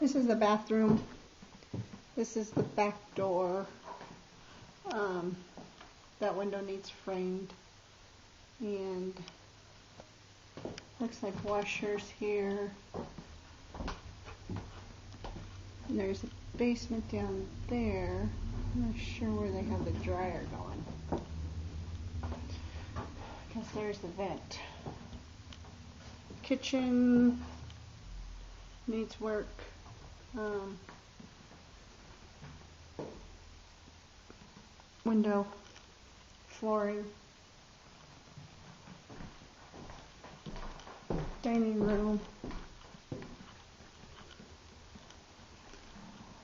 This is the bathroom. This is the back door. That window needs framed. And looks like washers here. And there's a basement down there. I'm not sure where they have the dryer going. I guess there's the vent. Kitchen needs work. Window, flooring, dining room.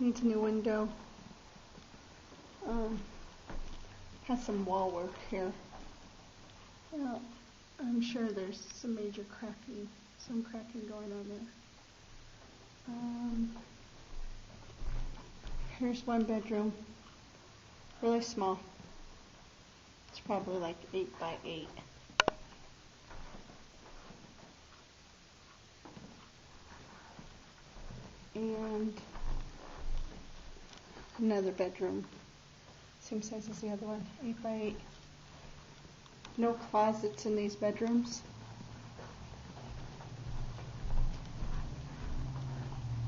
Needs a new window. Has some wall work here. Well, I'm sure there's some major cracking going on there. Here's one bedroom, really small. It's probably like 8 by 8. And another bedroom, same size as the other one, 8 by 8. No closets in these bedrooms.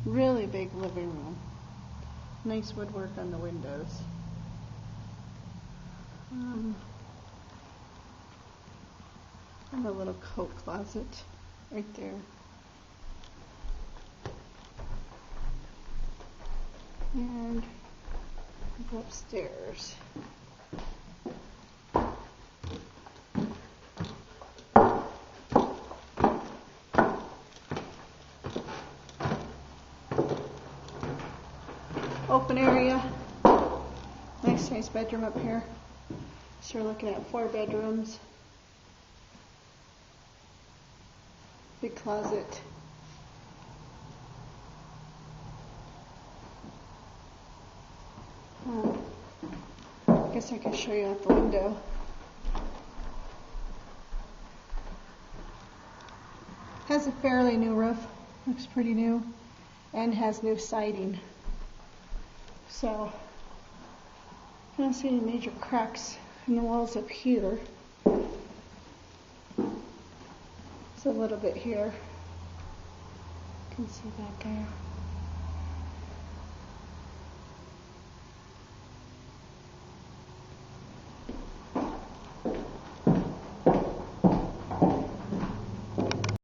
Really big living room. Nice woodwork on the windows. And a little coat closet right there. And go upstairs. Open area. Nice size bedroom up here. So we're looking at 4 bedrooms. Big closet. I guess I can show you out the window. Has a fairly new roof. Looks pretty new. And has new siding. So, I don't see any major cracks in the walls up here. There's a little bit here. You can see that there.